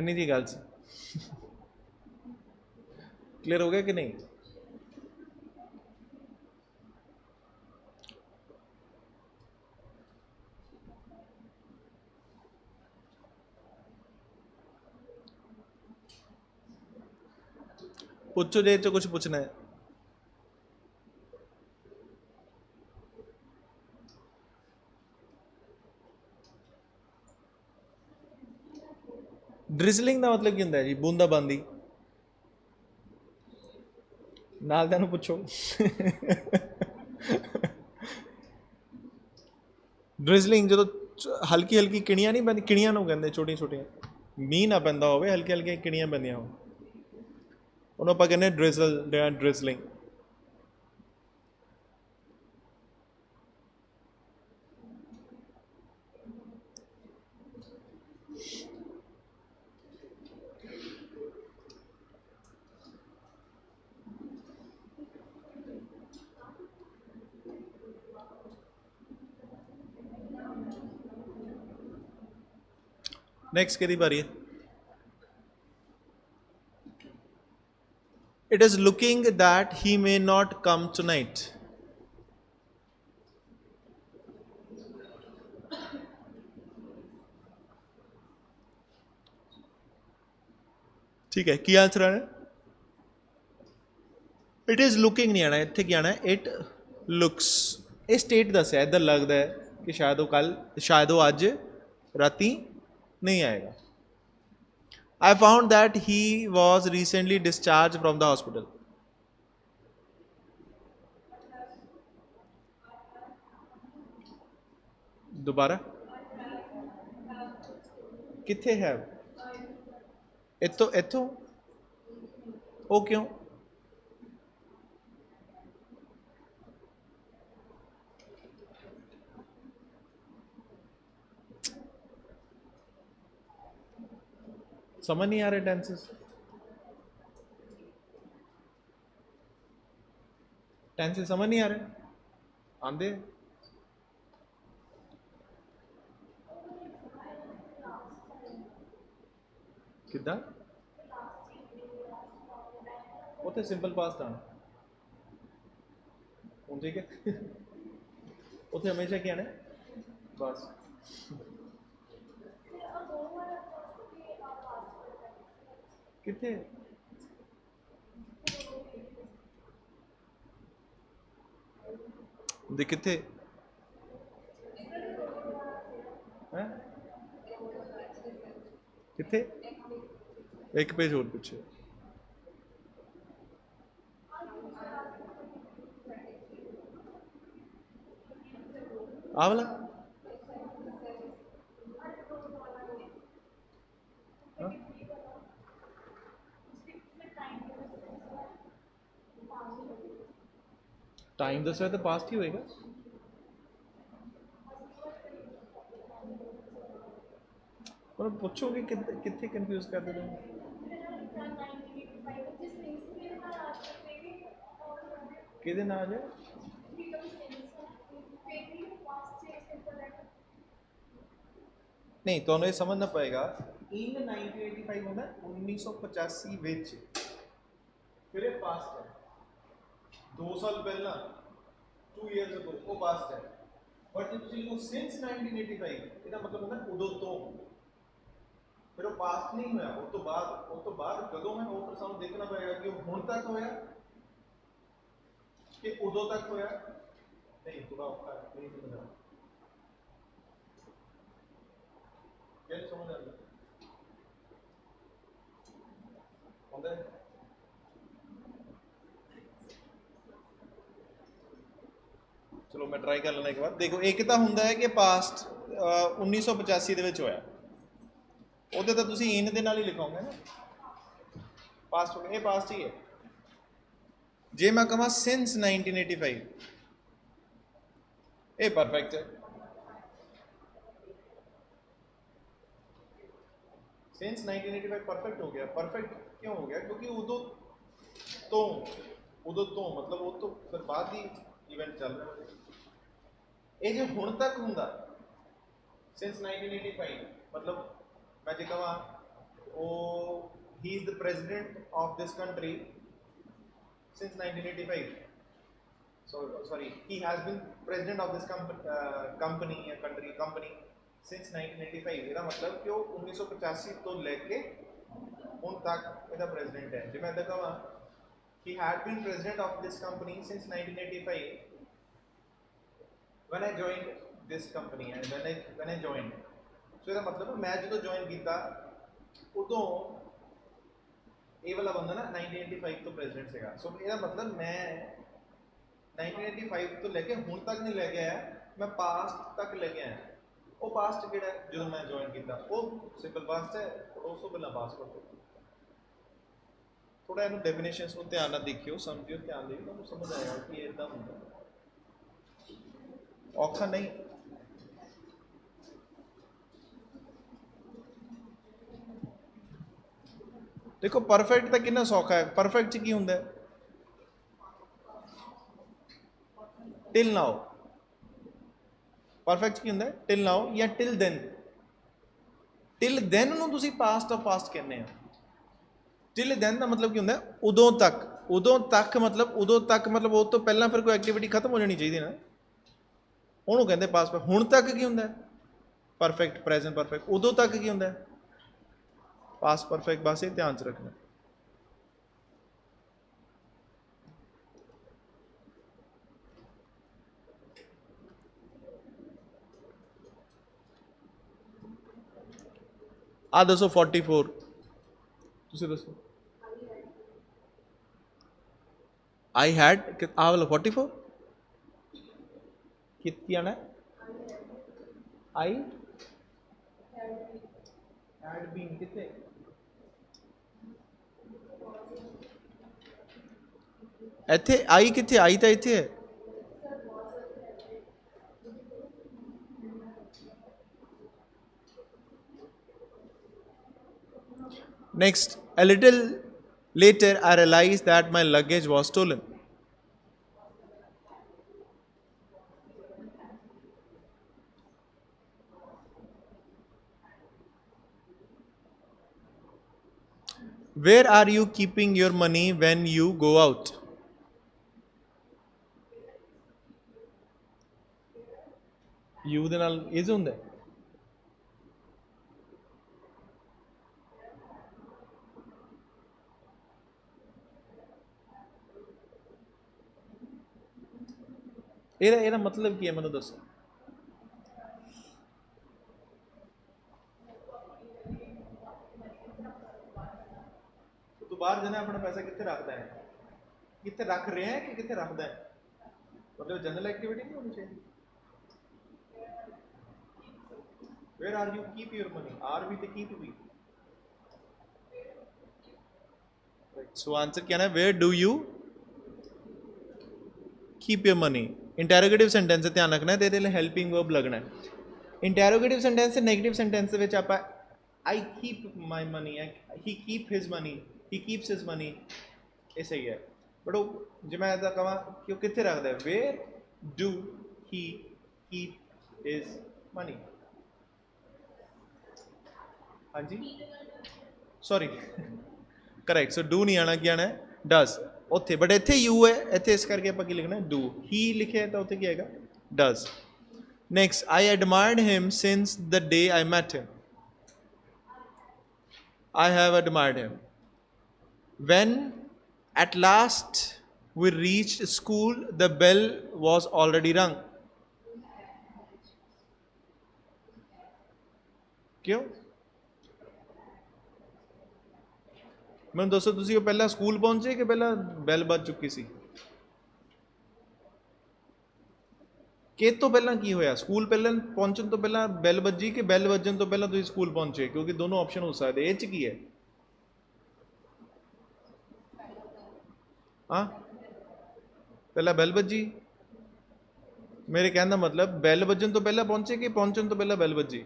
एनी जी गल क्लियर हो गया कि नहीं पूछो जे तो कुछ पूछना है ड्रिजलिंग का मतलब की होंगे जी बूंदाबांदी नाल दे पूछो ड्रिजलिंग जो हल्की हल्की किणियां नहीं पैंदी किणियां नूं कहंदे छोटियां छोटियां मीह ना पैंदा होवे हल्की हल्की किणियां पैंदियां हो उन्होंने ਆਪਾਂ ਕਹਿੰਦੇ ड्रिजलिंग नेक्स्ट किहदी बारी है It is looking that he may not come tonight. ठीक है, की आंसर आना? इट इज़ लुकिंग नहीं आना, इतने की आना इट लुक्स। ये स्टेट दसिया, इधर लगता है कि शायद वो कल, शायद वो अज राती नहीं आएगा। I found that he was recently discharge from the hospital. दोबारा किथे है? इतो इथों? वो क्यों? समझ नहीं आ रहे टेंसेस? टेंसेस समझ नहीं आ रहे? आंदे? किदा? वो तो सिंपल पास्ट आना हूँ, ठीक है। उसे हमेशा क्या आना बस। किथे? दे किथे हैं? किथे? एक पेज और पीछे। आ वाला? टाइम दस तो पास्ट ही होएगा। पर पूछोगे कितने कंफ्यूज कर दे रहे? किदे ना आ जाए? नहीं तो ये समझना पड़ेगा। इन 1985 होना 1985 विच, फिर ये पास्ट है। 2 साल पहला, 2 इयर्स अगो, वो पास्ट है। बट जब तुम सिंस 1985, इसका मतलब होता है उदों तो, फिर वो पास्ट नहीं होया, वो तो बाद कदों है, वो फिर सानू देखना पड़ेगा कि वो हुण तक होया कि उदों तक होया। नहीं थोड़ा औखा है, नहीं समझ आ रहा। क्या समझ आ रहा? चलो मैं ट्राई कर लेना एक बार। देखो एक तो होंगे है कि पास्ट 1985 ਦੇ ਵਿੱਚ ਹੋਇਆ, ਉਹਦੇ ਤਾਂ ਤੁਸੀਂ ਇਨ ਦੇ ਨਾਲ ਹੀ ਲਿਖੋਗੇ ਨਾ, ਪਾਸਟ ਹੋ ਗਿਆ, ਇਹ ਪਾਸਟ ਹੀ ਹੈ। ਜੇ ਮੈਂ ਕਹਾਂ ਸਿੰਸ 1985, ਇਹ ਪਰਫੈਕਟ ਹੈ। सिंस 1985 परफेक्ट हो गया। परफेक्ट क्यों हो गया? क्योंकि उदों तो मतलब वो तो फिर बाद ही इवेंट चल रहा है। ये जो हुण तक हुंदा सिंस 1985 मतलब मैं जो कहा वो he is the president of this country since 1985। Sorry, he has been president of this company since 1985। ਇਹਦਾ ਮਤਲਬ ਕਿ ਉਹ 1985 ਤੋਂ ਲੈ ਕੇ ਹੁਣ ਤੱਕ ਇਹਦਾ ਪ੍ਰੈਜ਼ੀਡੈਂਟ ਹੈ। ਜਿਵੇਂ ਇਹਦਾ ਕਹਾਂ he had been president of this company since 1985 when I joined this company and when I joined, so ਇਹਦਾ ਮਤਲਬ ਮੈਂ ਜਦੋਂ ਜੁਆਇਨ ਕੀਤਾ ਉਦੋਂ ਇਹ ਵਾਲਾ ਬੰਦਾ ਨਾ 1985 ਤੋਂ ਪ੍ਰੈਜ਼ੀਡੈਂਟ ਸੀਗਾ। ਸੋ ਇਹਦਾ ਮਤਲਬ ਮੈਂ 1985 ਤੋਂ ਲੈ ਕੇ ਹੁਣ ਤੱਕ ਨਹੀਂ ਲੈ ਕੇ ਆਇਆ, ਮੈਂ ਪਾਸਟ ਤੱਕ ਲੈ ਕੇ ਆਇਆ। ਉਹ ਪਾਸਟ ਕਿਹੜਾ ਜਦੋਂ ਮੈਂ ਜੁਆਇਨ ਕੀਤਾ, ਉਹ ਸਿੰਪਲ ਪਾਸਟ ਹੈ, ਉਸ ਤੋਂ ਪਹਿਲਾਂ ਪਾਸਟ ਕਰੋ। ਥੋੜਾ ਇਹਨੂੰ ਡੈਫੀਨੇਸ਼ਨਸ ਨੂੰ ਧਿਆਨ ਨਾਲ ਦੇਖਿਓ, ਸਮਝਿਓ, ਧਿਆਨ ਦਿਓ, ਤੁਹਾਨੂੰ ਸਮਝ ਆਏਗਾ ਕਿ ਇਦਾਂ ਹੁੰਦਾ। ਔਖਾ ਨਹੀਂ। ਦੇਖੋ ਪਰਫੈਕਟ ਤਾਂ ਕਿੰਨਾ ਸੌਖਾ ਹੈ। ਪਰਫੈਕਟ 'ਚ ਕੀ ਹੁੰਦਾ ਹੈ? Till now. परफेक्ट की होंगे टिल नाउ या टिल देन। टिल देन नूं तुसीं पास्ट ऑफ पास्ट कहने हैं। टिल देन का मतलब की होंगे उदों तक। उदों तक मतलब उस तो पहला फिर कोई एक्टिविटी खत्म हो जानी चाहिए ना, उन्होंने कहते पास्ट। हुण तक की होंगे परफेक्ट, प्रेजेंट परफेक्ट। उदों तक की होंगे पास्ट परफेक्ट। बस ये ध्यान च रखना। आ दसो 44 तुसी दसो आई हैड आ वाला 44 कितनी आना है आई हैड बीन कितने ਇੱਥੇ आई कितने आई तो इतने है next a little later I realized that my luggage was stolen where are you keeping your money when you go out you ਦੇ ਨਾਲ ਇਜ਼ ਹੁੰਦਾ ਹੈ ਇਹਦਾ ਮਤਲਬ ਕੀ ਹੈ ਮੈਨੂੰ ਦੱਸੋ ਤੂੰ ਬਾਹਰ ਜਾਣਾ ਆਪਣਾ ਪੈਸਾ ਕਿੱਥੇ ਰੱਖਦਾ ਹੈ ਕਿੱਥੇ ਰੱਖ ਰਿਹਾ ਹੈ ਕਿ ਕਿੱਥੇ ਰੱਖਦਾ ਹੈ ਮਤਲਬ ਜਨਰਲ ਐਕਟੀਵਿਟੀ ਨਹੀਂ ਹੋਣੀ ਚਾਹੀਦੀ where are you keep your money are we ਤੇ keep we so answer क्या है where do you keep your money interrogative sentence से ध्यान रखना है तेरे लिए हेल्पिंग वर्ब लगना है इंटैरोगेटिव सेंटेंस से नेगेटिव सेंटेंस ਵਿੱਚ ਆਪਾਂ आई keep my money he keep his money he keeps his money ਇਹ ਸਹੀ ਹੈ ਬਟ ਉਹ ਜੇ ਮੈਂ ਇਹਦਾ ਕਹਾਂ ਕਿ ਉਹ ਕਿੱਥੇ ਰੱਖਦਾ ਹੈ where do he keep his money हाँ जी सॉरी करेक्ट सो डू नहीं आना क्या आना है डज उत्थे बट इत्थे यू है इत्थे इस करके आपां की लिखना है डू ही लिखे है तो उत्थे क्या आएगा does next I admired him since the day I met him I have admired him when at last we reached school the bell was already rung क्यों ਮੈਨੂੰ ਦੱਸੋ ਤੁਸੀਂ ਉਹ ਪਹਿਲਾਂ ਸਕੂਲ ਪਹੁੰਚੇ ਕਿ ਪਹਿਲਾਂ ਬੈਲ ਵੱਜ ਚੁੱਕੀ ਸੀ ਕਿ ਤੋਂ ਪਹਿਲਾਂ ਕੀ ਹੋਇਆ ਸਕੂਲ ਪਹਿਲਾਂ ਪਹੁੰਚਣ ਤੋਂ ਪਹਿਲਾਂ ਬੈਲ ਵੱਜੀ ਕਿ ਬੈਲ ਵੱਜਣ ਤੋਂ ਪਹਿਲਾਂ ਤੁਸੀਂ ਸਕੂਲ ਪਹੁੰਚੇ ਕਿਉਂਕਿ ਦੋਨੋਂ ਆਪਸ਼ਨ ਹੋ ਸਕਦੇ ਇਹ ਚ ਕੀ ਹੈ ਹਾਂ ਪਹਿਲਾਂ ਬੈਲ ਵੱਜੀ ਮੇਰੇ ਕਹਿਣ ਦਾ ਮਤਲਬ ਬੈਲ ਵੱਜਣ ਤੋਂ ਪਹਿਲਾਂ ਪਹੁੰਚੇ ਕਿ ਪਹੁੰਚਣ ਤੋਂ ਪਹਿਲਾਂ ਬੈਲ ਵੱਜੀ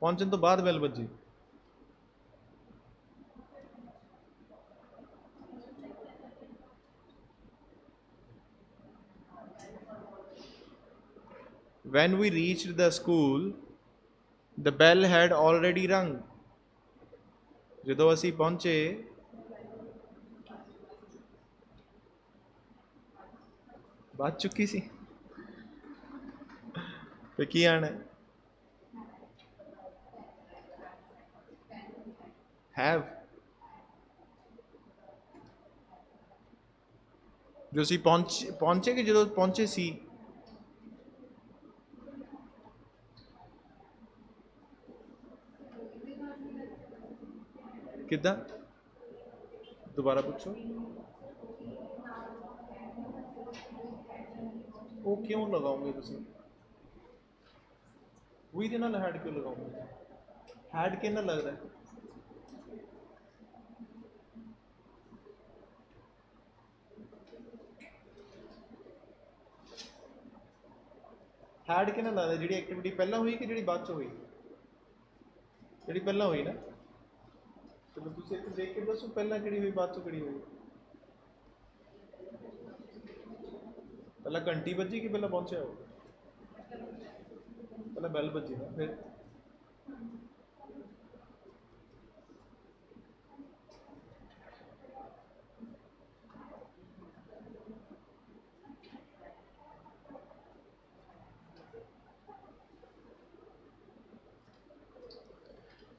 ਪਹੁੰਚਣ ਤੋਂ ਬਾਅਦ ਬੈਲ ਵੱਜੀ When we reached the school, the bell had already rung. ਜਦੋਂ ਅਸੀਂ ਪਹੁੰਚੇ ਬਾਤ ਚੁੱਕੀ ਸੀ ਤੇ ਕੀ ਆਣਾ have ਜੋ ਅਸੀਂ ਪਹੁੰਚੇ ਕਿ ਜਦੋਂ ਪਹੁੰਚੇ ਸੀ किदा दोबारा पूछो वो क्यों लगाओगे तुम वही दे नाल हैड क्यों लगाओगे हैड के ना लग रहा है हैड के ना लग रहा जी एक्टिविटी पहला हुई कि जी बाद च हुई जी पहला हुई ना चलो तुम एक देख के दसो पहला कि हुई बाद चो कि हुई पहला घंटी बजी कि पहला पहुंचे हो पहला बैल बजी ना फिर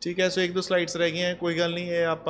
ठीक है सो एक दो स्लाइड्स रह गई हैं कोई गल नहीं है आप